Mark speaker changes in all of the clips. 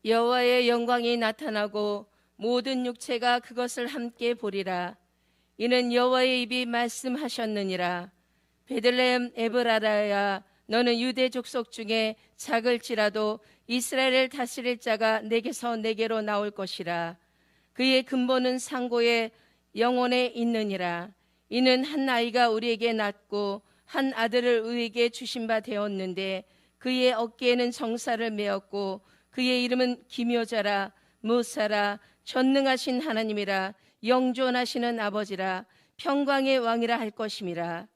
Speaker 1: 여호와의 영광이 나타나고 모든 육체가 그것을 함께 보리라. 이는 여호와의 입이 말씀하셨느니라. 베들레헴 에브라다야, 너는 유대 족속 중에 작을지라도 이스라엘을 다스릴 자가 내게서 내게로 나올 것이라. 그의 근본은 상고의 영혼에 있느니라. 이는 한 아이가 우리에게 낳고 한 아들을 우리에게 주신 바 되었는데 그의 어깨에는 정사를 메었고 그의 이름은 기묘자라, 무사라, 전능하신 하나님이라, 영존하시는 아버지라, 평강의 왕이라 할 것임이라.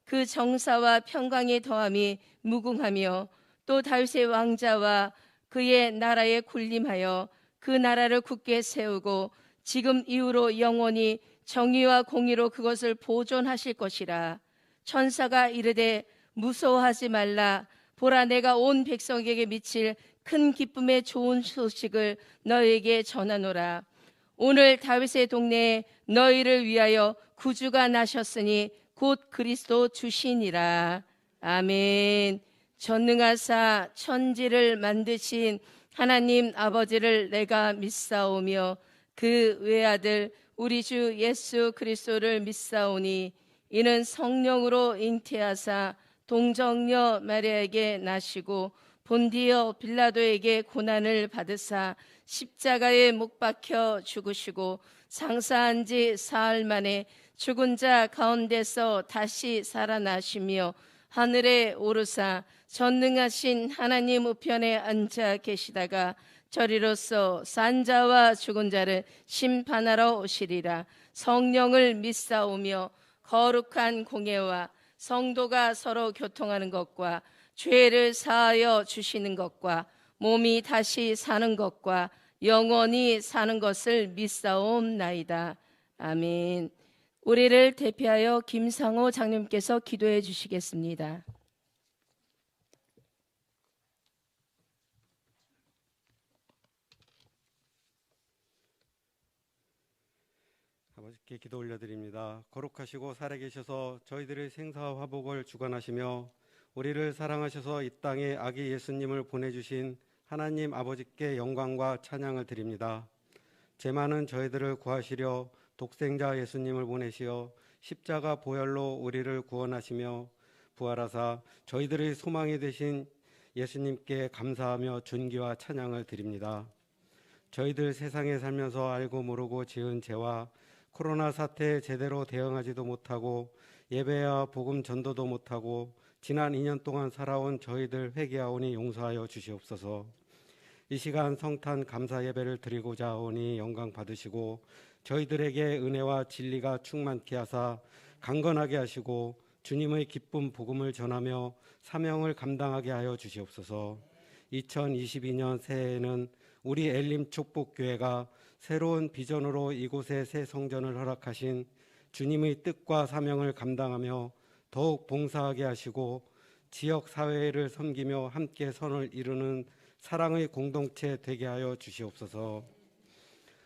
Speaker 1: 그 정사와 평강의 더함이 무궁하며 또 다윗의 왕자와 그의 나라에 군림하여 그 나라를 굳게 세우고 지금 이후로 영원히 정의와 공의로 그것을 보존하실 것이라. 천사가 이르되 무서워하지 말라. 보라, 내가 온 백성에게 미칠 큰 기쁨의 좋은 소식을 너에게 전하노라. 오늘 다윗의 동네에 너희를 위하여 구주가 나셨으니 곧 그리스도 주시니라. 아멘. 전능하사 천지를 만드신 하나님 아버지를 내가 믿사오며 그 외아들 우리 주 예수 그리스도를 믿사오니 이는 성령으로 잉태하사 동정녀 마리아에게 나시고 본디어 빌라도에게 고난을 받으사 십자가에 못 박혀 죽으시고 장사한 지 사흘 만에 죽은 자 가운데서 다시 살아나시며 하늘에 오르사 전능하신 하나님 우편에 앉아 계시다가 저리로서 산 자와 죽은 자를 심판하러 오시리라. 성령을 믿사오며 거룩한 공예와 성도가 서로 교통하는 것과 죄를 사하여 주시는 것과 몸이 다시 사는 것과 영원히 사는 것을 믿사옵나이다. 아멘. 우리를 대표하여 김상호 장님께서 기도해 주시겠습니다.
Speaker 2: 아버지께 기도 올려드립니다. 거룩하시고 살아계셔서 저희들의 생사와 화복을 주관하시며 우리를 사랑하셔서 이 땅에 아기 예수님을 보내주신 하나님 아버지께 영광과 찬양을 드립니다. 죄 많은 저희들을 구하시려 독생자 예수님을 보내시어 십자가 보혈로 우리를 구원하시며 부활하사 저희들의 소망이 되신 예수님께 감사하며 존귀와 찬양을 드립니다. 저희들 세상에 살면서 알고 모르고 지은 죄와 코로나 사태에 제대로 대응하지도 못하고 예배와 복음 전도도 못하고 지난 2년 동안 살아온 저희들 회개하오니 용서하여 주시옵소서. 이 시간 성탄 감사 예배를 드리고자 하오니 영광 받으시고 저희들에게 은혜와 진리가 충만케 하사 강건하게 하시고 주님의 기쁨 복음을 전하며 사명을 감당하게 하여 주시옵소서. 2022년 새해에는 우리 엘림 축복교회가 새로운 비전으로 이곳에 새 성전을 허락하신 주님의 뜻과 사명을 감당하며 더욱 봉사하게 하시고 지역 사회를 섬기며 함께 선을 이루는 사랑의 공동체 되게 하여 주시옵소서.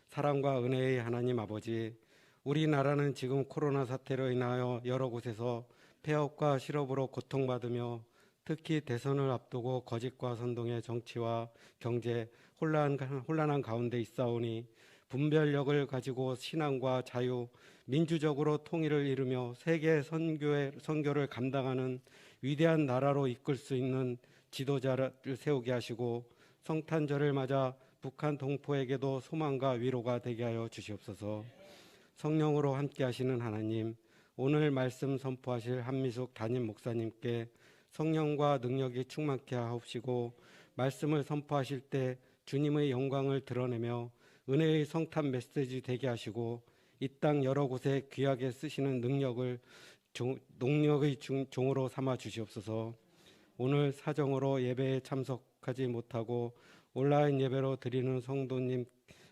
Speaker 2: 사랑과 은혜의 하나님 아버지, 우리나라는 지금 코로나 사태로 인하여 여러 곳에서 폐업과 실업으로 고통받으며 특히 대선을 앞두고 거짓과 선동의 정치와 경제 혼란한 가운데 있사오니 분별력을 가지고 신앙과 자유, 민주적으로 통일을 이루며 세계 선교를 감당하는 위대한 나라로 이끌 수 있는 지도자를 세우게 하시고 성탄절을 맞아 북한 동포에게도 소망과 위로가 되게 하여 주시옵소서. 성령으로 함께 하시는 하나님, 오늘 말씀 선포하실 한미숙 담임 목사님께 성령과 능력이 충만케 하옵시고 말씀을 선포하실 때 주님의 영광을 드러내며 은혜의 성탄 메시지 되게 하시고 이 땅 여러 곳에 귀하게 쓰시는 능력의 종으로 삼아 주시옵소서. 오늘 사정으로 예배에 참석하지 못하고 온라인 예배로 드리는 성도님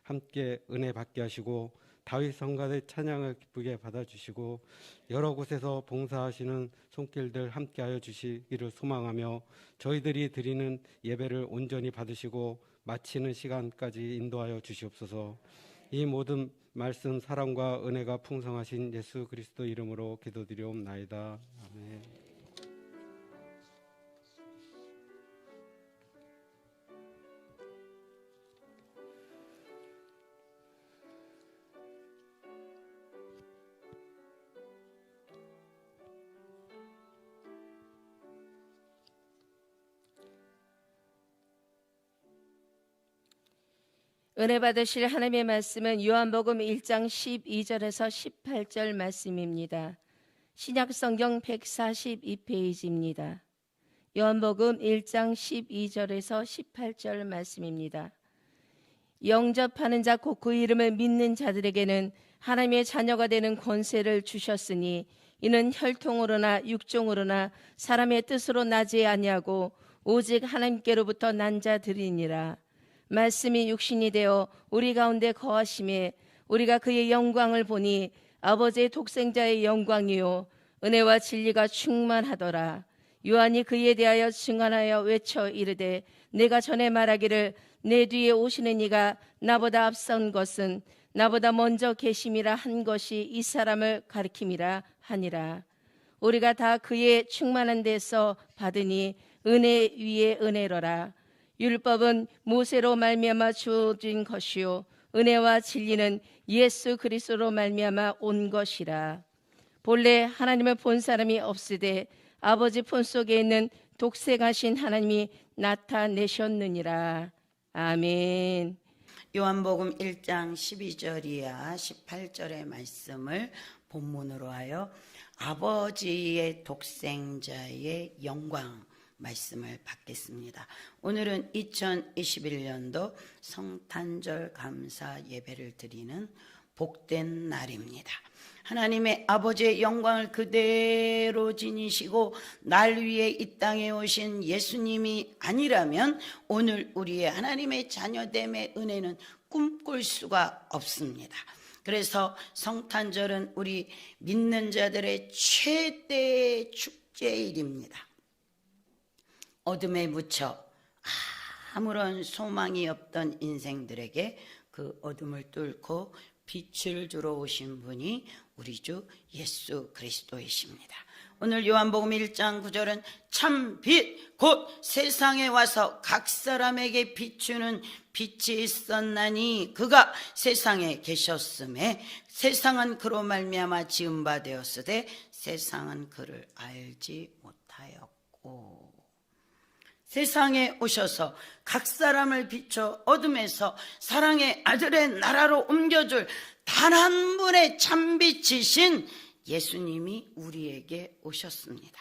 Speaker 2: 함께 은혜 받게 하시고 다윗 성가대 찬양을 기쁘게 받아주시고 여러 곳에서 봉사하시는 손길들 함께하여 주시기를 소망하며 저희들이 드리는 예배를 온전히 받으시고 마치는 시간까지 인도하여 주시옵소서. 이 모든 말씀 사랑과 은혜가 풍성하신 예수 그리스도 이름으로 기도드리옵나이다. 아멘.
Speaker 1: 은혜 받으실 하나님의 말씀은 요한복음 1장 12절에서 18절 말씀입니다. 신약성경 142페이지입니다. 요한복음 1장 12절에서 18절 말씀입니다. 영접하는 자 곧 그 이름을 믿는 자들에게는 하나님의 자녀가 되는 권세를 주셨으니 이는 혈통으로나 육종으로나 사람의 뜻으로 나지 아니하고 오직 하나님께로부터 난 자들이니라. 말씀이 육신이 되어 우리 가운데 거하심에 우리가 그의 영광을 보니 아버지의 독생자의 영광이요 은혜와 진리가 충만하더라. 요한이 그에 대하여 증언하여 외쳐 이르되 내가 전에 말하기를 내 뒤에 오시는 이가 나보다 앞선 것은 나보다 먼저 계심이라 한 것이 이 사람을 가리킴이라 하니라. 우리가 다 그의 충만한 데서 받으니 은혜 위에 은혜로라. 율법은 모세로 말미암아 주어진 것이요 은혜와 진리는 예수 그리스도로 말미암아 온 것이라. 본래 하나님을 본 사람이 없으되 아버지 품 속에 있는 독생하신 하나님이 나타내셨느니라. 아멘.
Speaker 3: 요한복음 1장 12절이야 18절의 말씀을 본문으로 하여 아버지의 독생자의 영광 말씀을 받겠습니다. 오늘은 2021년도 성탄절 감사 예배를 드리는 복된 날입니다. 하나님의 아버지의 영광을 그대로 지니시고 날 위해 이 땅에 오신 예수님이 아니라면 오늘 우리의 하나님의 자녀됨의 은혜는 꿈꿀 수가 없습니다. 그래서 성탄절은 우리 믿는 자들의 최대의 축제일입니다. 어둠에 묻혀 아무런 소망이 없던 인생들에게 그 어둠을 뚫고 빛을 주러 오신 분이 우리 주 예수 그리스도이십니다. 오늘 요한복음 1장 9절은 참 빛 곧 세상에 와서 각 사람에게 비추는 빛이 있었나니 그가 세상에 계셨음에 세상은 그로 말미암아 지은 바 되었으되 세상은 그를 알지 못하였고. 세상에 오셔서 각 사람을 비춰 어둠에서 사랑의 아들의 나라로 옮겨줄 단 한 분의 참빛이신 예수님이 우리에게 오셨습니다.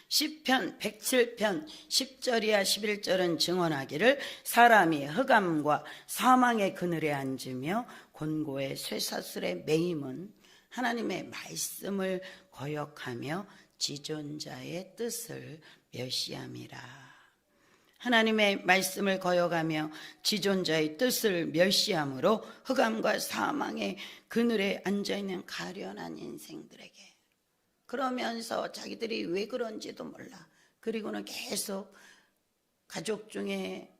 Speaker 3: 시편 107편 10절이야 11절은 증언하기를 사람이 흑암과 사망의 그늘에 앉으며 곤고의 쇠사슬에 매임은 하나님의 말씀을 거역하며 지존자의 뜻을 멸시함이라. 하나님의 말씀을 거역하며 지존자의 뜻을 멸시함으로 흑암과 사망의 그늘에 앉아있는 가련한 인생들에게, 그러면서 자기들이 왜 그런지도 몰라. 그리고는 계속 가족 중에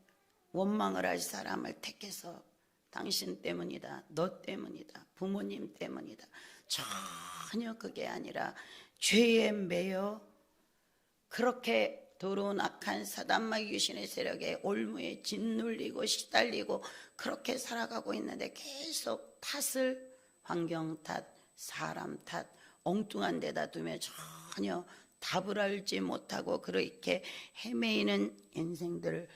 Speaker 3: 원망을 할 사람을 택해서 당신 때문이다, 너 때문이다, 부모님 때문이다. 전혀 그게 아니라 죄에 매여 그렇게 더러운 악한 사단마귀 귀신의 세력에 올무에 짓눌리고 시달리고 그렇게 살아가고 있는데 계속 탓을 환경 탓, 사람 탓, 엉뚱한 데다 두며 전혀 답을 알지 못하고 그렇게 헤매이는 인생들을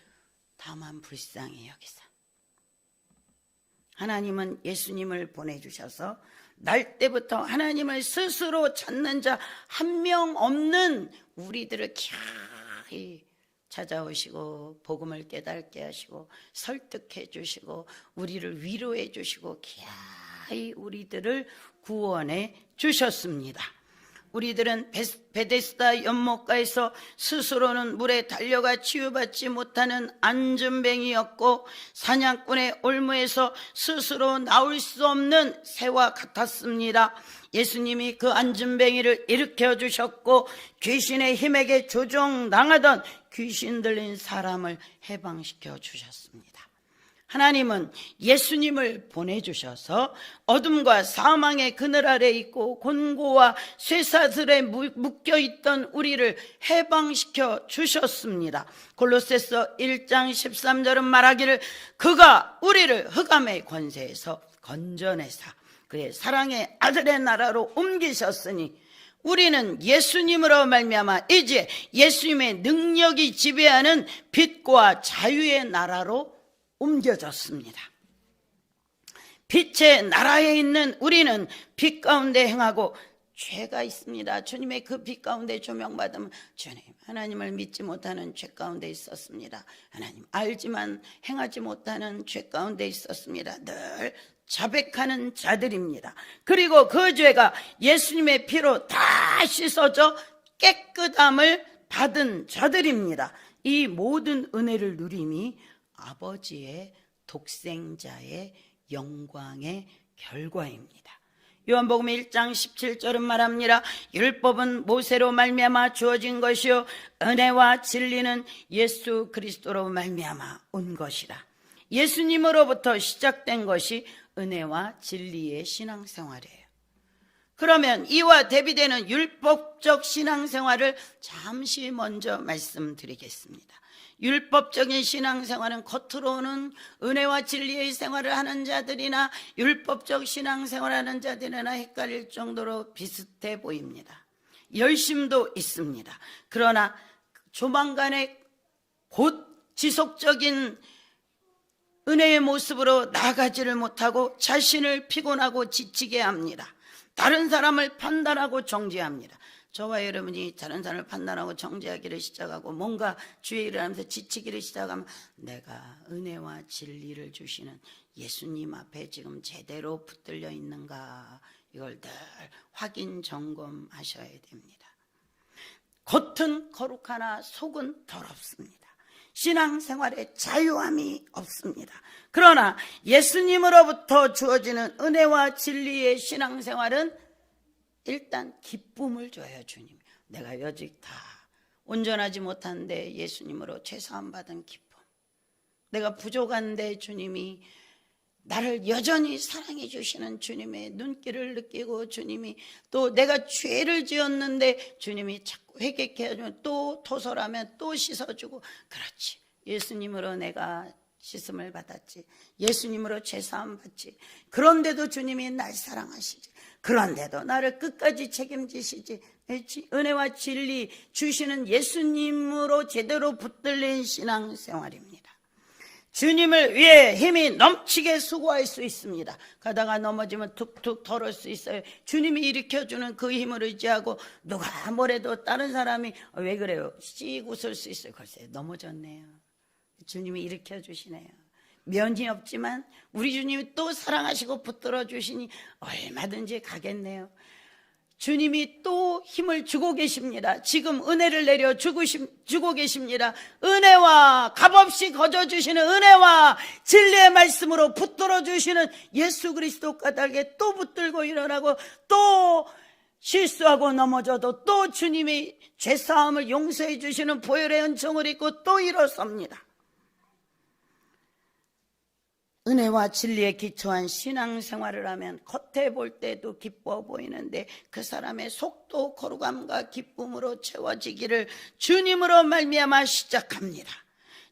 Speaker 3: 다만 불쌍히 여기사 하나님은 예수님을 보내주셔서 날 때부터 하나님을 스스로 찾는 자 한 명 없는 우리들을 기어이 찾아오시고 복음을 깨닫게 하시고 설득해 주시고 우리를 위로해 주시고 기어이 우리들을 구원해 주셨습니다. 우리들은 베데스다 연못가에서 스스로는 물에 달려가 치유받지 못하는 안전뱅이였고 사냥꾼의 올무에서 스스로 나올 수 없는 새와 같았습니다. 예수님이 그 안전뱅이를 일으켜 주셨고 귀신의 힘에게 조종당하던 귀신 들린 사람을 해방시켜 주셨습니다. 하나님은 예수님을 보내주셔서 어둠과 사망의 그늘 아래 있고 곤고와 쇠사슬에 묶여있던 우리를 해방시켜 주셨습니다. 골로새서 1장 13절은 말하기를 그가 우리를 흑암의 권세에서 건져내사 그의 사랑의 아들의 나라로 옮기셨으니 우리는 예수님으로 말미암아 이제 예수님의 능력이 지배하는 빛과 자유의 나라로 옮겨졌습니다. 빛의 나라에 있는 우리는 빛 가운데 행하고 죄가 있습니다. 주님의 그 빛 가운데 조명받으면 주님, 하나님을 믿지 못하는 죄 가운데 있었습니다. 하나님 알지만 행하지 못하는 죄 가운데 있었습니다. 늘 자백하는 자들입니다. 그리고 그 죄가 예수님의 피로 다 씻어져 깨끗함을 받은 자들입니다. 이 모든 은혜를 누림이 아버지의 독생자의 영광의 결과입니다. 요한복음 1장 17절은 말합니다. 율법은 모세로 말미암아 주어진 것이요 은혜와 진리는 예수 그리스도로 말미암아 온 것이라. 예수님으로부터 시작된 것이 은혜와 진리의 신앙생활이에요. 그러면 이와 대비되는 율법적 신앙생활을 잠시 먼저 말씀드리겠습니다. 율법적인 신앙생활은 겉으로는 은혜와 진리의 생활을 하는 자들이나 율법적 신앙생활하는 자들이나 헷갈릴 정도로 비슷해 보입니다. 열심도 있습니다. 그러나 조만간에 곧 지속적인 은혜의 모습으로 나아가지를 못하고 자신을 피곤하고 지치게 합니다. 다른 사람을 판단하고 정죄합니다. 저와 여러분이 다른 사람을 판단하고 정죄하기를 시작하고 뭔가 주의 일을 하면서 지치기를 시작하면 내가 은혜와 진리를 주시는 예수님 앞에 지금 제대로 붙들려 있는가, 이걸 늘 확인 점검하셔야 됩니다. 겉은 거룩하나 속은 더럽습니다. 신앙생활에 자유함이 없습니다. 그러나 예수님으로부터 주어지는 은혜와 진리의 신앙생활은 일단 기쁨을 줘요. 주님, 내가 여직 다 온전하지 못한데 예수님으로 죄사함 받은 기쁨, 내가 부족한데 주님이 나를 여전히 사랑해 주시는 주님의 눈길을 느끼고, 주님이 또 내가 죄를 지었는데 주님이 자꾸 회개케 해주면 또 토설하면 또 씻어주고, 그렇지, 예수님으로 내가 씻음을 받았지, 예수님으로 죄사함 받지, 그런데도 주님이 날 사랑하시지, 그런데도 나를 끝까지 책임지시지, 은혜와 진리 주시는 예수님으로 제대로 붙들린 신앙생활입니다. 주님을 위해 힘이 넘치게 수고할 수 있습니다. 가다가 넘어지면 툭툭 덜을 수 있어요. 주님이 일으켜주는 그 힘을 의지하고 누가 뭐래도 다른 사람이 왜 그래요? 씩 웃을 수 있어요. 글쎄 넘어졌네요. 주님이 일으켜주시네요. 면이 없지만 우리 주님이 또 사랑하시고 붙들어 주시니 얼마든지 가겠네요. 주님이 또 힘을 주고 계십니다. 지금 은혜를 내려 주고 계십니다. 은혜와 값없이 거저주시는 은혜와 진리의 말씀으로 붙들어 주시는 예수 그리스도 까닭에 또 붙들고 일어나고, 또 실수하고 넘어져도 또 주님이 죄사함을 용서해 주시는 보혈의 은총을 입고 또 일어섭니다. 은혜와 진리에 기초한 신앙생활을 하면 겉에 볼 때도 기뻐 보이는데 그 사람의 속도 거룩함과 기쁨으로 채워지기를 주님으로 말미암아 시작합니다.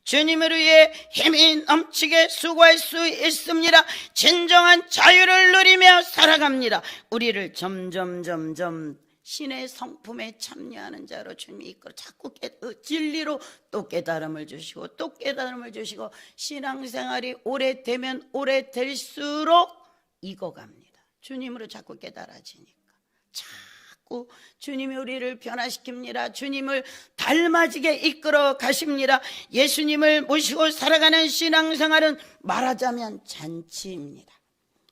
Speaker 3: 주님을 위해 힘이 넘치게 수고할 수 있습니다. 진정한 자유를 누리며 살아갑니다. 우리를 점점 신의 성품에 참여하는 자로 주님이 이끌어 자꾸 진리로 또 깨달음을 주시고 또 깨달음을 주시고, 신앙생활이 오래되면 오래될수록 익어갑니다. 주님으로 자꾸 깨달아지니까 자꾸 주님이 우리를 변화시킵니다. 주님을 닮아지게 이끌어 가십니다. 예수님을 모시고 살아가는 신앙생활은 말하자면 잔치입니다.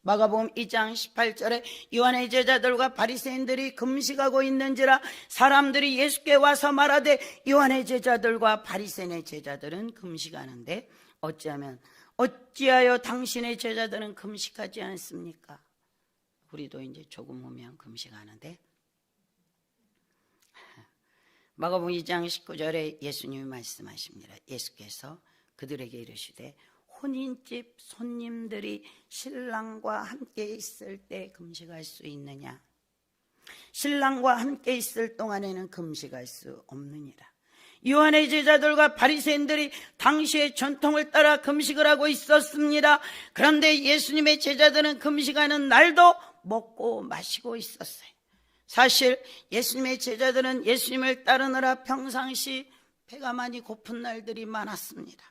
Speaker 3: 마가복음 2장 18절에 요한의 제자들과 바리새인들이 금식하고 있는지라 사람들이 예수께 와서 말하되, 요한의 제자들과 바리새인의 제자들은 금식하는데 어찌하여 당신의 제자들은 금식하지 않습니까? 우리도 이제 조금 오면 금식하는데, 마가복음 2장 19절에 예수님이 말씀하십니다. 예수께서 그들에게 이르시되, 혼인집 손님들이 신랑과 함께 있을 때 금식할 수 있느냐? 신랑과 함께 있을 동안에는 금식할 수 없느니라. 요한의 제자들과 바리새인들이 당시의 전통을 따라 금식을 하고 있었습니다. 그런데 예수님의 제자들은 금식하는 날도 먹고 마시고 있었어요. 사실 예수님의 제자들은 예수님을 따르느라 평상시 배가 많이 고픈 날들이 많았습니다.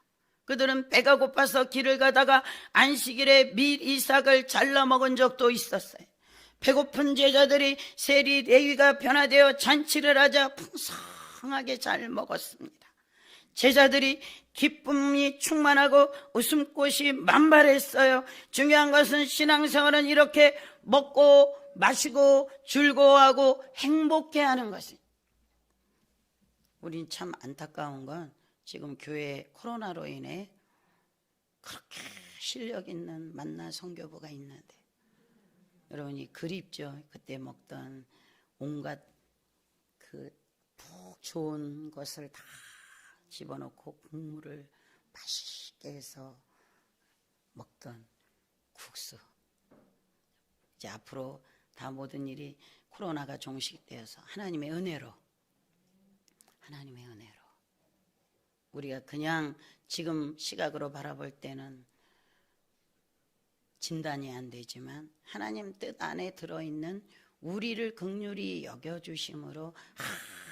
Speaker 3: 그들은 배가 고파서 길을 가다가 안식일에 밀 이삭을 잘라 먹은 적도 있었어요. 배고픈 제자들이 세리 레위가 변화되어 잔치를 하자 풍성하게 잘 먹었습니다. 제자들이 기쁨이 충만하고 웃음꽃이 만발했어요. 중요한 것은 신앙생활은 이렇게 먹고 마시고 즐거워하고 행복해하는 것입니다. 우린 참 안타까운 건 지금 교회에 코로나로 인해 그렇게 실력 있는 만나 선교부가 있는데 여러분이 그립죠. 그때 먹던 온갖 그 푹 좋은 것을 다 집어넣고 국물을 맛있게 해서 먹던 국수. 이제 앞으로 다 모든 일이 코로나가 종식되어서 하나님의 은혜로 우리가 그냥 지금 시각으로 바라볼 때는 진단이 안 되지만 하나님 뜻 안에 들어있는 우리를 긍휼히 여겨주심으로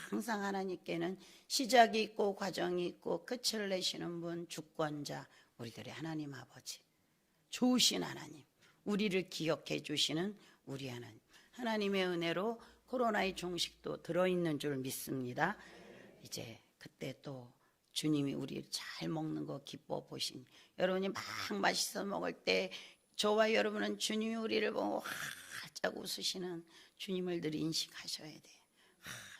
Speaker 3: 항상 하나님께는 시작이 있고 과정이 있고 끝을 내시는 분, 주권자, 우리들의 하나님 아버지, 좋으신 하나님, 우리를 기억해 주시는 우리 하나님, 하나님의 은혜로 코로나의 종식도 들어있는 줄 믿습니다. 이제 그때 또 주님이 우리를 잘 먹는 거 기뻐 보시니 여러분이 막 맛있어 먹을 때 저와 여러분은 주님이 우리를 보고 활짝 웃으시는 주님을 늘 인식하셔야 돼요.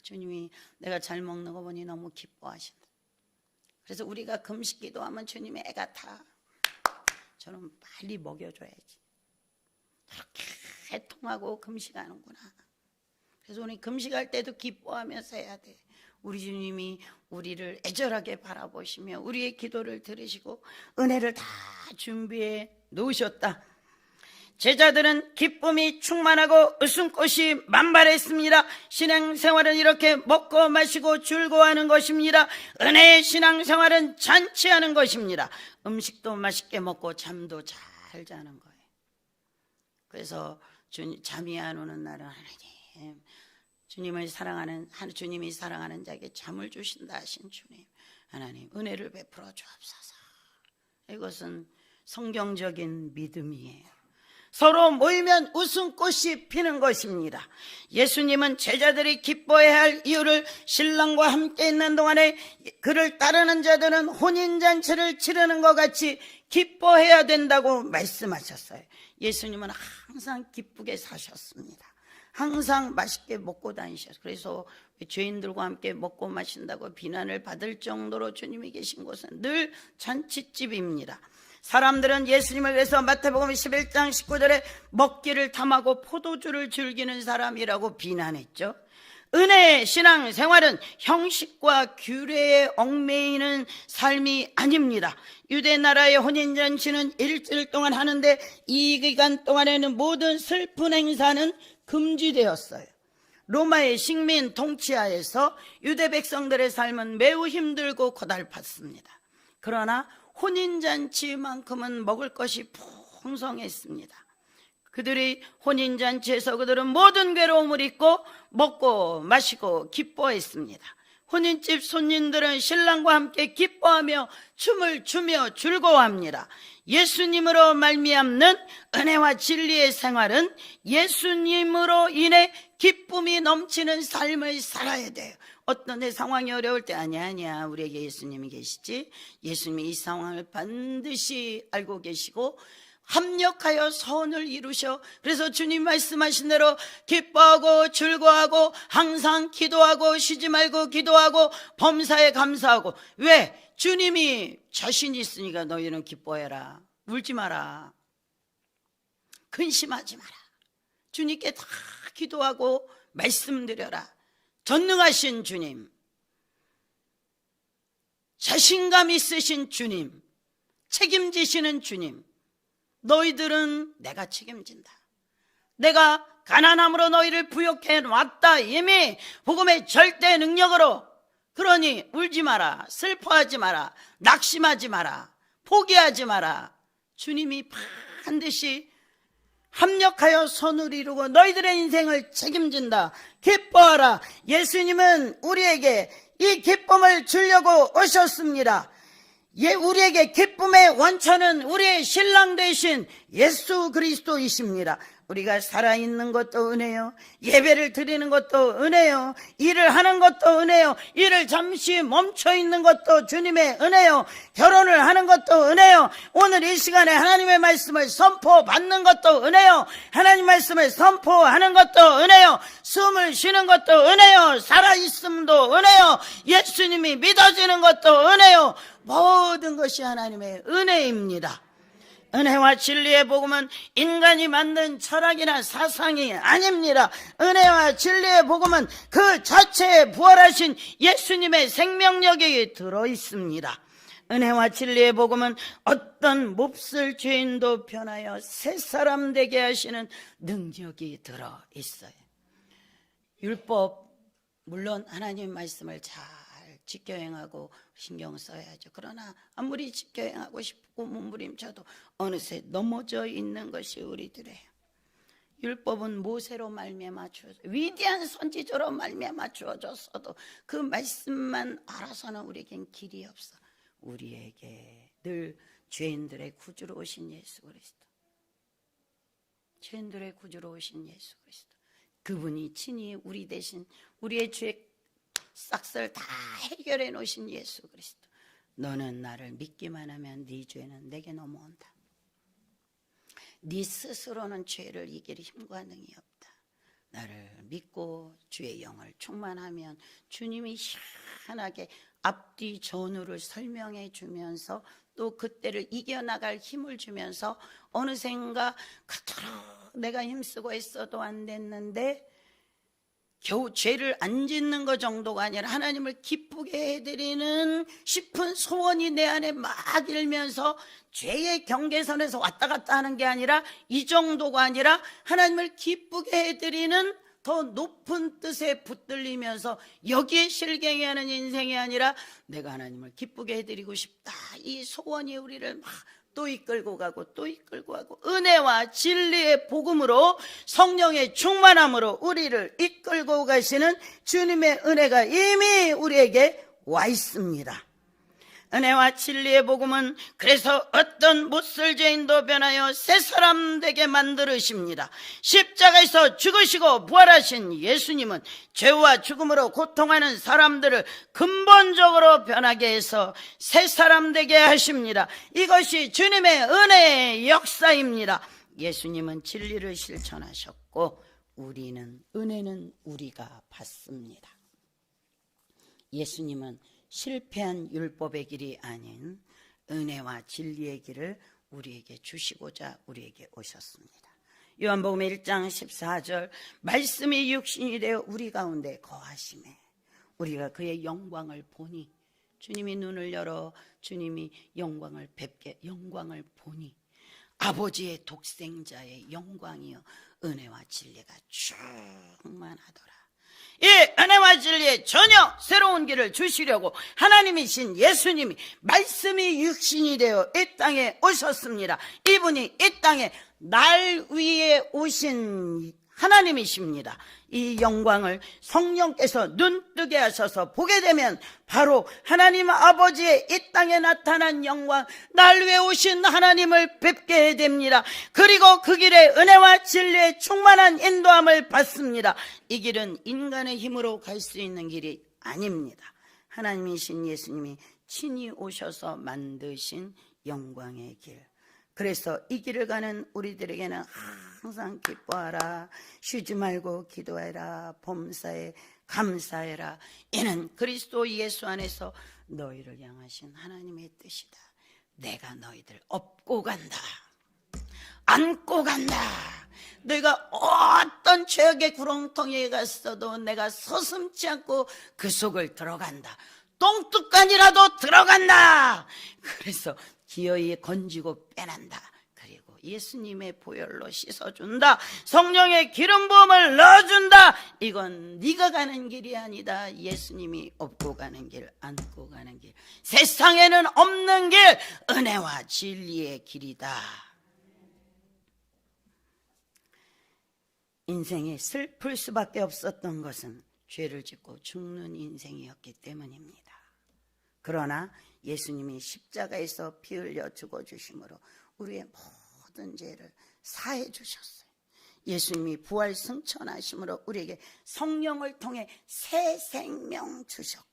Speaker 3: 주님이 내가 잘 먹는 거 보니 너무 기뻐하신다. 그래서 우리가 금식 기도하면 주님이 애가 타. 저는 빨리 먹여줘야지. 저렇게 애통하고 금식하는구나. 그래서 우리 금식할 때도 기뻐하면서 해야 돼. 우리 주님이 우리를 애절하게 바라보시며 우리의 기도를 들으시고 은혜를 다 준비해 놓으셨다. 제자들은 기쁨이 충만하고 웃음꽃이 만발했습니다. 신앙생활은 이렇게 먹고 마시고 즐거워하는 것입니다. 은혜의 신앙생활은 잔치하는 것입니다. 음식도 맛있게 먹고 잠도 잘 자는 거예요. 그래서 잠이 안 오는 날은 하나님, 주님이 사랑하는 자에게 잠을 주신다 하신 주님, 하나님 은혜를 베풀어 주옵소서. 이것은 성경적인 믿음이에요. 서로 모이면 웃음꽃이 피는 것입니다. 예수님은 제자들이 기뻐해야 할 이유를 신랑과 함께 있는 동안에 그를 따르는 자들은 혼인잔치를 치르는 것 같이 기뻐해야 된다고 말씀하셨어요. 예수님은 항상 기쁘게 사셨습니다. 항상 맛있게 먹고 다니셨어요. 그래서 죄인들과 함께 먹고 마신다고 비난을 받을 정도로 주님이 계신 곳은 늘 잔치집입니다. 사람들은 예수님을 위해서 마태복음 11장 19절에 먹기를 탐하고 포도주를 즐기는 사람이라고 비난했죠. 은혜의 신앙생활은 형식과 규례에 얽매이는 삶이 아닙니다. 유대 나라의 혼인잔치는 일주일 동안 하는데 이 기간 동안에는 모든 슬픈 행사는 금지되었어요. 로마의 식민 통치하에서 유대 백성들의 삶은 매우 힘들고 고달팠습니다. 그러나 혼인잔치만큼은 먹을 것이 풍성했습니다. 그들이 혼인잔치에서 그들은 모든 괴로움을 잊고 먹고 마시고 기뻐했습니다. 혼인집 손님들은 신랑과 함께 기뻐하며 춤을 추며 즐거워합니다. 예수님으로 말미암는 은혜와 진리의 생활은 예수님으로 인해 기쁨이 넘치는 삶을 살아야 돼요. 어떤 내 상황이 어려울 때 아니야 우리에게 예수님이 계시지. 예수님이 이 상황을 반드시 알고 계시고 합력하여 선을 이루셔. 그래서 주님 말씀하신 대로 기뻐하고 즐거워하고 항상 기도하고 쉬지 말고 기도하고 범사에 감사하고. 왜? 주님이 자신이 있으니까 너희는 기뻐해라. 울지 마라. 근심하지 마라. 주님께 다 기도하고 말씀드려라. 전능하신 주님, 자신감 있으신 주님, 책임지시는 주님, 너희들은 내가 책임진다. 내가 가난함으로 너희를 부욕해 놨다. 이미 복음의 절대 능력으로. 그러니 울지 마라, 슬퍼하지 마라, 낙심하지 마라, 포기하지 마라. 주님이 반드시 합력하여 선을 이루고 너희들의 인생을 책임진다. 기뻐하라. 예수님은 우리에게 이 기쁨을 주려고 오셨습니다. 우리에게 기쁨의 원천은 우리의 신랑 되신 예수 그리스도이십니다. 우리가 살아있는 것도 은혜요, 예배를 드리는 것도 은혜요, 일을 하는 것도 은혜요, 일을 잠시 멈춰있는 것도 주님의 은혜요, 결혼을 하는 것도 은혜요, 오늘 이 시간에 하나님의 말씀을 선포받는 것도 은혜요, 하나님 말씀을 선포하는 것도 은혜요, 숨을 쉬는 것도 은혜요, 살아있음도 은혜요, 예수님이 믿어지는 것도 은혜요, 모든 것이 하나님의 은혜입니다. 은혜와 진리의 복음은 인간이 만든 철학이나 사상이 아닙니다. 은혜와 진리의 복음은 그 자체에 부활하신 예수님의 생명력이 들어있습니다. 은혜와 진리의 복음은 어떤 몹쓸 죄인도 변하여 새 사람 되게 하시는 능력이 들어있어요. 율법, 물론 하나님의 말씀을 잘 지켜 행하고 신경 써야죠. 그러나 아무리 지켜 행하고 싶고 몸부림쳐도 어느새 넘어져 있는 것이 우리들이에요. 율법은 모세로 말미암아 주어져, 위대한 선지자로 말미암아 주어졌어도 그 말씀만 알아서는 우리에겐 길이 없어. 우리에게 늘 죄인들의 구주로 오신 예수 그리스도, 죄인들의 구주로 오신 예수 그리스도, 그분이 친히 우리 대신 우리의 죄 싹쓸 다 해결해 놓으신 예수 그리스도. 너는 나를 믿기만 하면 네 죄는 내게 넘어온다. 네 스스로는 죄를 이길 힘과 능이 없다. 나를 믿고 주의 영을 충만하면 주님이 희한하게 앞뒤 전후를 설명해 주면서 또 그때를 이겨나갈 힘을 주면서 어느샌가 그토록 내가 힘쓰고 있어도 안 됐는데 겨우 죄를 안 짓는 것 정도가 아니라 하나님을 기쁘게 해드리는 싶은 소원이 내 안에 막 일면서 죄의 경계선에서 왔다 갔다 하는 게 아니라 이 정도가 아니라 하나님을 기쁘게 해드리는 더 높은 뜻에 붙들리면서 여기에 실갱이하는 인생이 아니라 내가 하나님을 기쁘게 해드리고 싶다, 이 소원이 우리를 막 또 이끌고 가고 또 이끌고 가고 은혜와 진리의 복음으로 성령의 충만함으로 우리를 이끌고 가시는 주님의 은혜가 이미 우리에게 와 있습니다. 은혜와 진리의 복음은 그래서 어떤 못쓸 죄인도 변하여 새 사람 되게 만들으십니다. 십자가에서 죽으시고 부활하신 예수님은 죄와 죽음으로 고통하는 사람들을 근본적으로 변하게 해서 새 사람 되게 하십니다. 이것이 주님의 은혜의 역사입니다. 예수님은 진리를 실천하셨고 은혜는 우리가 받습니다. 예수님은 실패한 율법의 길이 아닌 은혜와 진리의 길을 우리에게 주시고자 우리에게 오셨습니다. 요한복음 1장 14절, 말씀이 육신이 되어 우리 가운데 거하심에 우리가 그의 영광을 보니, 주님이 눈을 열어 주님이 영광을 보니 아버지의 독생자의 영광이요 은혜와 진리가 충만하더라. 이 은혜와 진리에 전혀 새로운 길을 주시려고 하나님이신 예수님이 말씀이 육신이 되어 이 땅에 오셨습니다. 이분이 이 땅에 날 위에 오신 하나님이십니다. 이 영광을 성령께서 눈뜨게 하셔서 보게 되면 바로 하나님 아버지의 이 땅에 나타난 영광, 날 위에 오신 하나님을 뵙게 됩니다. 그리고 그 길에 은혜와 진리의 충만한 인도함을 받습니다. 이 길은 인간의 힘으로 갈 수 있는 길이 아닙니다. 하나님이신 예수님이 친히 오셔서 만드신 영광의 길. 그래서 이 길을 가는 우리들에게는 항상 기뻐하라, 쉬지 말고 기도해라, 범사에 감사해라. 이는 그리스도 예수 안에서 너희를 향하신 하나님의 뜻이다. 내가 너희들 업고 간다, 안고 간다. 내가 어떤 죄악의 구렁텅이에 갔어도 내가 서슴지 않고 그 속을 들어간다. 똥뚜껑이라도 들어간다. 그래서 기어이 건지고 빼낸다. 그리고 예수님의 보혈로 씻어준다. 성령의 기름 부음을 넣어준다. 이건 네가 가는 길이 아니다. 예수님이 업고 가는 길, 안고 가는 길, 세상에는 없는 길, 은혜와 진리의 길이다. 인생이 슬플 수밖에 없었던 것은 죄를 짓고 죽는 인생이었기 때문입니다. 그러나 예수님이 십자가에서 피 흘려 죽어주심으로 우리의 모든 죄를 사해 주셨어요. 예수님이 부활 승천하심으로 우리에게 성령을 통해 새 생명 주셨고,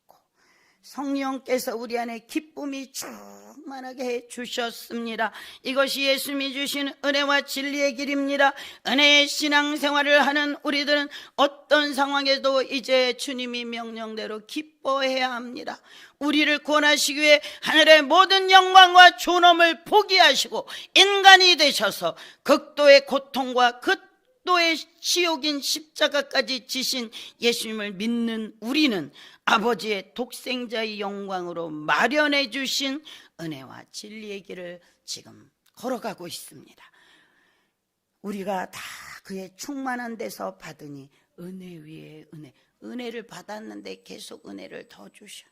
Speaker 3: 성령께서 우리 안에 기쁨이 충만하게 해 주셨습니다. 이것이 예수님이 주신 은혜와 진리의 길입니다. 은혜의 신앙생활을 하는 우리들은 어떤 상황에도 이제 주님이 명령대로 기뻐해야 합니다. 우리를 구원하시기 위해 하늘의 모든 영광과 존엄을 포기하시고 인간이 되셔서 극도의 고통과 극도의 지옥인 십자가까지 지신 예수님을 믿는 우리는 아버지의 독생자의 영광으로 마련해 주신 은혜와 진리의 길을 지금 걸어가고 있습니다. 우리가 다 그의 충만한 데서 받으니 은혜 위에 은혜, 은혜를 받았는데 계속 은혜를 더 주셔.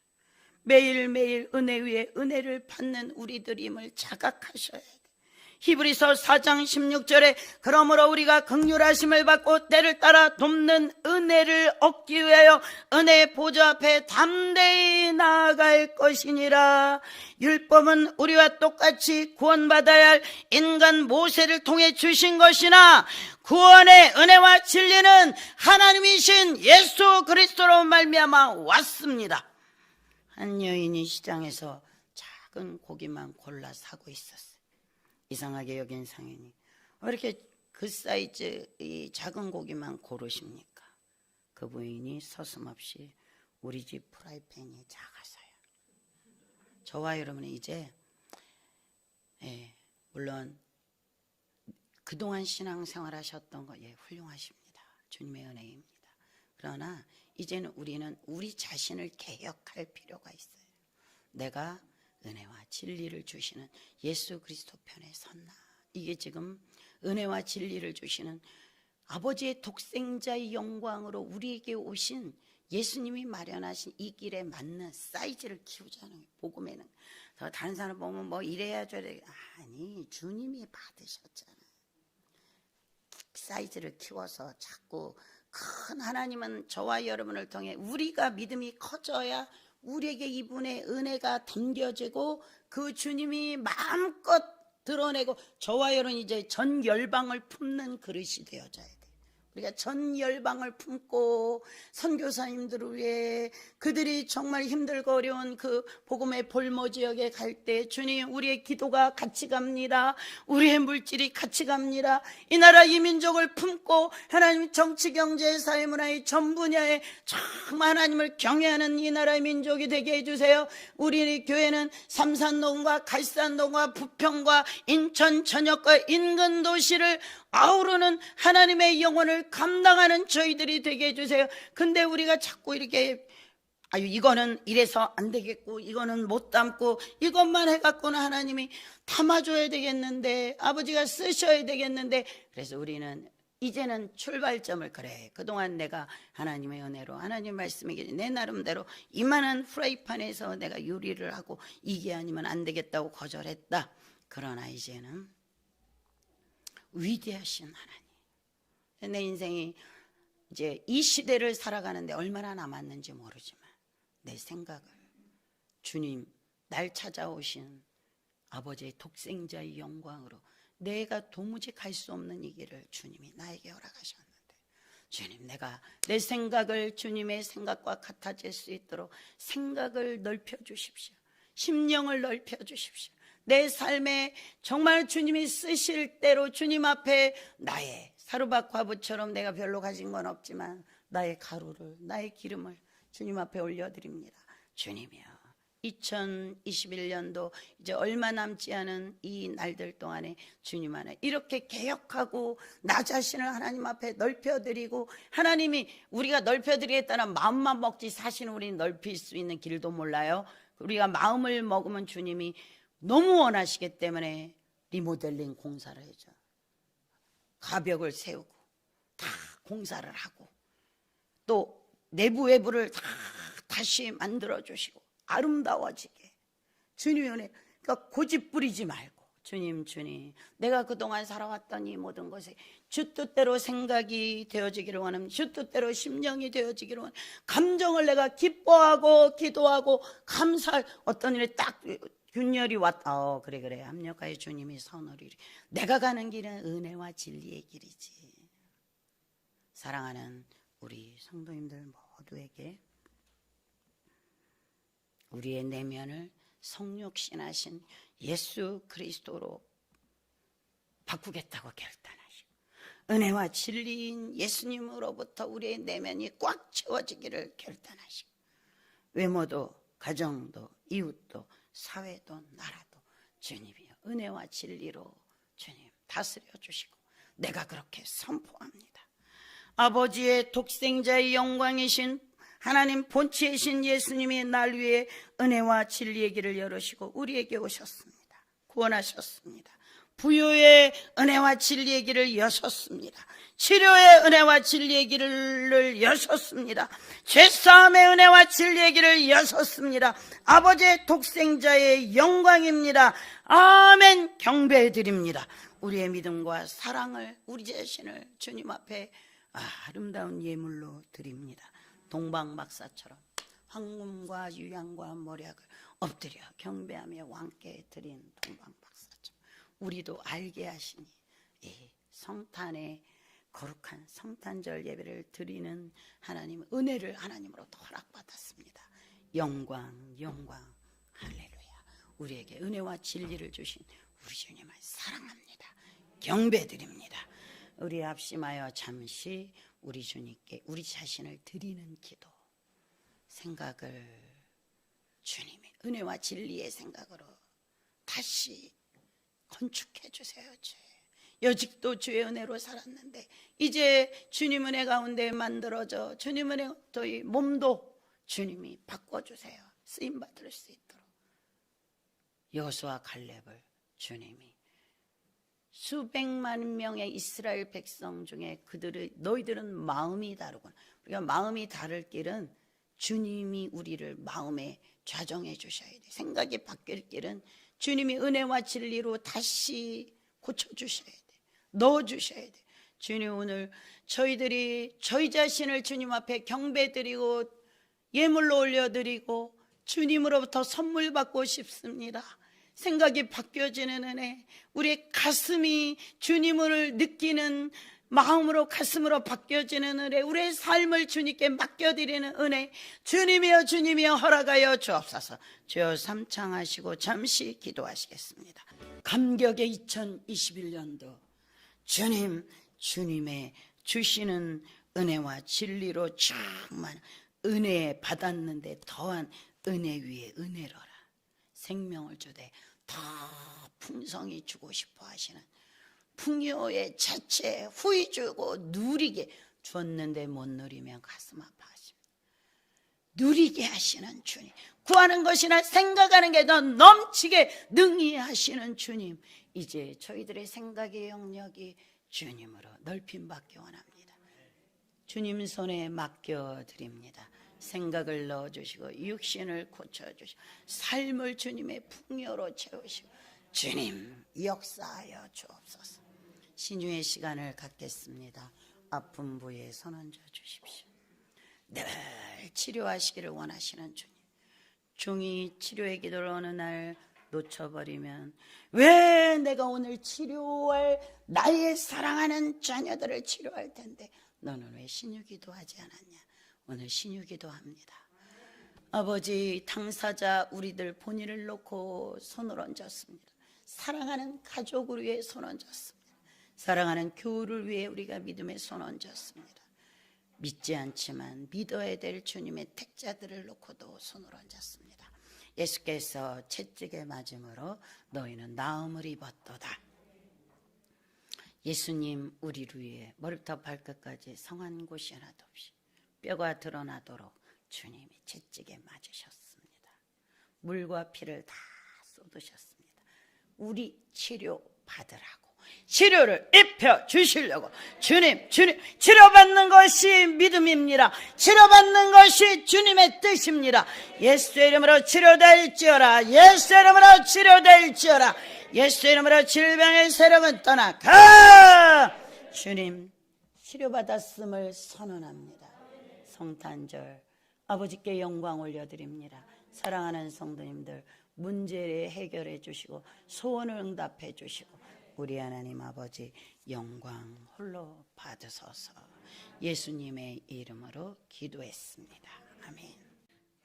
Speaker 3: 매일매일 은혜 위에 은혜를 받는 우리들임을 자각하셔야 돼. 히브리서 4장 16절에 그러므로 우리가 긍휼하심을 받고 때를 따라 돕는 은혜를 얻기 위하여 은혜의 보좌 앞에 담대히 나아갈 것이니라. 율법은 우리와 똑같이 구원받아야 할 인간 모세를 통해 주신 것이나 구원의 은혜와 진리는 하나님이신 예수 그리스도로 말미암아 왔습니다. 한 여인이 시장에서 작은 고기만 골라 사고 있었어요. 이상하게 여긴 상인이 왜 이렇게 그 사이즈 이 작은 고기만 고르십니까? 그 부인이 서슴없이 우리 집 프라이팬이 작아서요. 저와 여러분은 이제 물론 그동안 신앙생활 하셨던 거 훌륭하십니다. 주님의 은혜입니다. 그러나 이제는 우리는 우리 자신을 개혁할 필요가 있어요. 내가 은혜와 진리를 주시는 예수 그리스도 편에 섰나? 이게 지금 은혜와 진리를 주시는 아버지의 독생자의 영광으로 우리에게 오신 예수님이 마련하신 이 길에 맞는 사이즈를 키우자는 복음에는. 다른 사람 보면 뭐 이래야 저래, 아니 주님이 받으셨잖아요. 사이즈를 키워서 자꾸 큰 하나님은 저와 여러분을 통해 우리가 믿음이 커져야 우리에게 이분의 은혜가 담겨지고 그 주님이 마음껏 드러내고 저와 여러분 이제 전 열방을 품는 그릇이 되어져야 돼요. 우리가 전 열방을 품고 선교사님들을 위해 그들이 정말 힘들고 어려운 그 복음의 볼모 지역에 갈 때 주님 우리의 기도가 같이 갑니다. 우리의 물질이 같이 갑니다. 이 나라 이 민족을 품고 하나님 정치 경제 사회 문화의 전 분야에 정말 하나님을 경외하는 이 나라의 민족이 되게 해주세요. 우리 교회는 삼산동과 갈산동과 부평과 인천 전역과 인근 도시를 아우르는 하나님의 영혼을 감당하는 저희들이 되게 해주세요. 근데 우리가 자꾸 이렇게 이거는 이래서 안 되겠고 이거는 못 담고 이것만 해갖고는 하나님이 담아줘야 되겠는데 아버지가 쓰셔야 되겠는데, 그래서 우리는 이제는 출발점을 그래 그동안 내가 하나님의 은혜로 하나님 말씀에 내 나름대로 이만한 프라이팬에서 내가 요리를 하고 이게 아니면 안 되겠다고 거절했다. 그러나 이제는 위대하신 하나님, 내 인생이 이제 이 시대를 살아가는데 얼마나 남았는지 모르지만 내 생각을 주님 날 찾아오신 아버지의 독생자의 영광으로 내가 도무지 갈 수 없는 이 길을 주님이 나에게 허락하셨는데, 주님 내가 내 생각을 주님의 생각과 같아질 수 있도록 생각을 넓혀 주십시오. 심령을 넓혀 주십시오. 내 삶에 정말 주님이 쓰실 대로 주님 앞에 나의 사르밧 과부처럼 내가 별로 가진 건 없지만 나의 가루를 나의 기름을 주님 앞에 올려드립니다. 주님이여 2021년도 이제 얼마 남지 않은 이 날들 동안에 주님 안에 이렇게 개혁하고 나 자신을 하나님 앞에 넓혀드리고, 하나님이 우리가 넓혀드리겠다는 마음만 먹지 사실은 우리는 넓힐 수 있는 길도 몰라요. 우리가 마음을 먹으면 주님이 너무 원하시기 때문에 리모델링 공사를 해줘. 가벽을 세우고 다 공사를 하고 또 내부 외부를 다 다시 만들어 주시고 아름다워지게 주님의 은혜. 그러니까 고집 부리지 말고 주님, 내가 그동안 살아왔던 이 모든 것에 주 뜻대로 생각이 되어지기를 원합니다. 주 뜻대로 심령이 되어지기를 원합니다. 감정을 내가 기뻐하고 기도하고 감사할 어떤 일에 딱 균열이 왔다. 그래 합력하여 주님이 선을 이루리. 내가 가는 길은 은혜와 진리의 길이지. 사랑하는 우리 성도님들 모두에게 우리의 내면을 성육신하신 예수 그리스도로 바꾸겠다고 결단하시고 은혜와 진리인 예수님으로부터 우리의 내면이 꽉 채워지기를 결단하시고 외모도 가정도 이웃도 사회도 나라도 주님이여 은혜와 진리로 주님 다스려 주시고 내가 그렇게 선포합니다. 아버지의 독생자의 영광이신 하나님 본체이신 예수님이 날 위해 은혜와 진리의 길을 열으시고 우리에게 오셨습니다. 구원하셨습니다. 부요의 은혜와 진리의 길을 여셨습니다. 치료의 은혜와 진리의 길을 여셨습니다. 죄사함의 은혜와 진리의 길을 여셨습니다. 아버지의 독생자의 영광입니다. 아멘. 경배드립니다. 우리의 믿음과 사랑을 우리 자신을 주님 앞에 아름다운 예물로 드립니다. 동방박사처럼 황금과 유향과 모략을 엎드려 경배하며 왕께 드린 동방박사처럼 우리도 알게 하시니 이 성탄의 거룩한 성탄절 예배를 드리는 하나님 은혜를 하나님으로부터 허락받았습니다. 영광 할렐루야. 우리에게 은혜와 진리를 주신 우리 주님을 사랑합니다. 경배드립니다. 우리 합심하여 잠시 우리 주님께 우리 자신을 드리는 기도 생각을 주님의 은혜와 진리의 생각으로 다시 건축해 주세요. 주 여직도 주의 은혜로 살았는데 이제 주님 은혜 가운데 만들어져 주님 은혜 저희 몸도 주님이 바꿔주세요. 쓰임받을 수 있도록 여호수아 갈렙을 주님이 수백만 명의 이스라엘 백성 중에 너희들은 마음이 다르구나. 우리가 마음이 다를 길은 주님이 우리를 마음에 좌정해 주셔야 돼. 생각이 바뀔 길은 주님이 은혜와 진리로 다시 고쳐주셔야 돼. 넣어주셔야 돼. 주님 오늘 저희들이 저희 자신을 주님 앞에 경배드리고 예물로 올려드리고 주님으로부터 선물 받고 싶습니다. 생각이 바뀌어지는 은혜, 우리 가슴이 주님을 느끼는 마음으로 가슴으로 바뀌어지는 은혜, 우리의 삶을 주님께 맡겨드리는 은혜, 주님이여 허락하여 주옵소서. 주여 삼창하시고 잠시 기도하시겠습니다. 감격의 2021년도 주님의 주시는 은혜와 진리로 충만 은혜 받았는데 더한 은혜 위에 은혜로라. 생명을 주되 더 풍성히 주고 싶어 하시는 풍요의 자체 후히 주고 누리게 줬는데 못 누리면 가슴 아파하십니다. 누리게 하시는 주님, 구하는 것이나 생각하는 게 더 넘치게 능히 하시는 주님, 이제 저희들의 생각의 영역이 주님으로 넓힘 받기 원합니다. 주님 손에 맡겨드립니다. 생각을 넣어주시고 육신을 고쳐주시고 삶을 주님의 풍요로 채우시고 주님 역사하여 주옵소서. 신유의 시간을 갖겠습니다. 아픈 부위에 손 얹어 주십시오. 늘 치료하시기를 원하시는 주님, 종이 치료의 기도를 어느 날 놓쳐버리면 왜 내가 오늘 치료할 나의 사랑하는 자녀들을 치료할 텐데 너는 왜 신유기도 하지 않았냐. 오늘 신유기도 합니다. 아버지, 당사자 우리들 본인을 놓고 손을 얹었습니다. 사랑하는 가족을 위해 손 얹었습니다. 사랑하는 교우를 위해 우리가 믿음의 손 얹었습니다. 믿지 않지만 믿어야 될 주님의 택자들을 놓고도 손을 얹었습니다. 예수께서 채찍에 맞음으로 너희는 나음을 입었도다. 예수님 우리를 위해 머리부터 발끝까지 성한 곳이 하나도 없이 뼈가 드러나도록 주님이 채찍에 맞으셨습니다. 물과 피를 다 쏟으셨습니다. 우리 치료 받으라고, 치료를 입혀 주시려고 주님 치료받는 것이 믿음입니다. 치료받는 것이 주님의 뜻입니다. 예수의 이름으로 치료될지어라. 예수의 이름으로 치료될지어라. 예수의 이름으로 질병의 세력은 떠나가. 주님 치료받았음을 선언합니다. 성탄절 아버지께 영광 올려드립니다. 사랑하는 성도님들 문제를 해결해 주시고 소원을 응답해 주시고 우리 하나님 아버지 영광 홀로 받으소서. 예수님의 이름으로 기도했습니다. 아멘.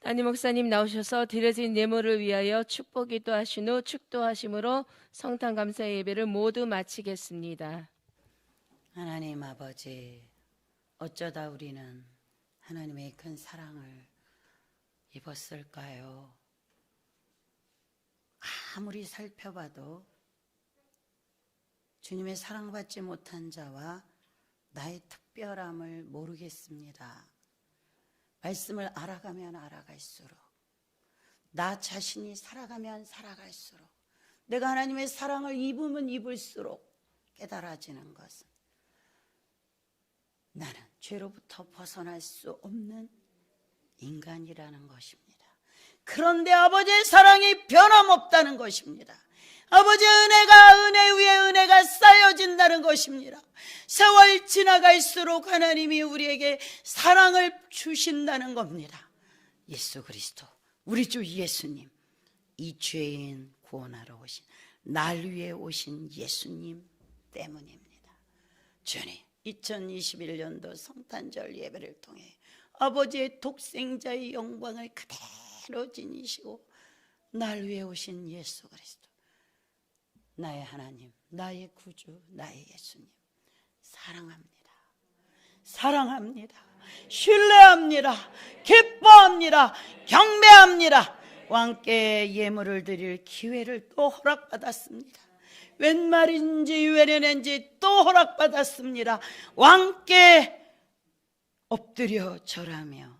Speaker 1: 담임 목사님 나오셔서 드려진 예물을 위하여 축복기도 하신 후 축도하심으로 성탄 감사 예배를 모두 마치겠습니다.
Speaker 3: 하나님 아버지, 어쩌다 우리는 하나님의 큰 사랑을 입었을까요? 아무리 살펴봐도 주님의 사랑받지 못한 자와 나의 특별함을 모르겠습니다. 말씀을 알아가면 알아갈수록, 나 자신이 살아가면 살아갈수록, 내가 하나님의 사랑을 입으면 입을수록 깨달아지는 것은 나는 죄로부터 벗어날 수 없는 인간이라는 것입니다. 그런데 아버지의 사랑이 변함없다는 것입니다. 아버지의 은혜가 은혜 위에 은혜가 쌓여진다는 것입니다. 세월 지나갈수록 하나님이 우리에게 사랑을 주신다는 겁니다. 예수 그리스도, 우리 주 예수님, 이 죄인 구원하러 오신, 날 위해 오신 예수님 때문입니다. 주님, 2021년도 성탄절 예배를 통해 아버지의 독생자의 영광을 그대로 지니시고 날 위해 오신 예수 그리스도, 나의 하나님, 나의 구주, 나의 예수님 사랑합니다. 사랑합니다. 신뢰합니다. 기뻐합니다. 경배합니다. 왕께 예물을 드릴 기회를 또 허락받았습니다. 웬 말인지 웬이는지 또 허락받았습니다. 왕께 엎드려 절하며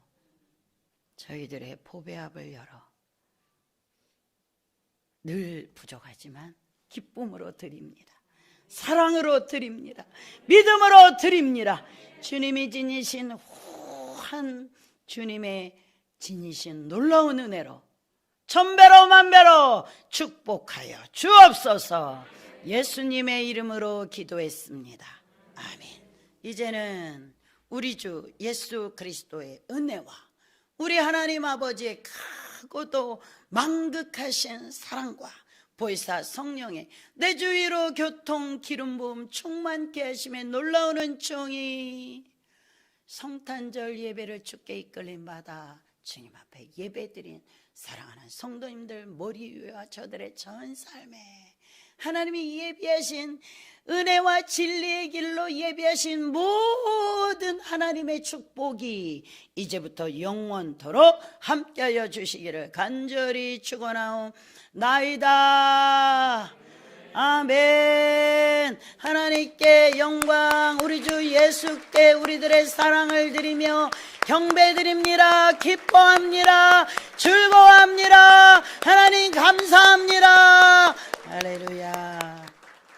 Speaker 3: 저희들의 보배압을 열어 늘 부족하지만 기쁨으로 드립니다. 사랑으로 드립니다. 믿음으로 드립니다. 주님이 지니신 후한 주님의 지니신 놀라운 은혜로 천배로 만배로 축복하여 주옵소서. 예수님의 이름으로 기도했습니다. 아멘. 이제는 우리 주 예수 그리스도의 은혜와 우리 하나님 아버지의 크고도 망극하신 사랑과 보혜사 성령의 내 주위로 교통 기름 부음 충만케 하심의 놀라운 은총이 성탄절 예배를 주께 이끌림 받아 주님 앞에 예배드린 사랑하는 성도님들 머리 위와 저들의 전 삶에 하나님이 예비하신 은혜와 진리의 길로 예비하신 모든 하나님의 축복이 이제부터 영원토록 함께하여 주시기를 간절히 축원하옵나이다. 아멘. 하나님께 영광, 우리 주 예수께 우리들의 사랑을 드리며 경배드립니다. 기뻐합니다. 즐거워합니다. 하나님 감사합니다.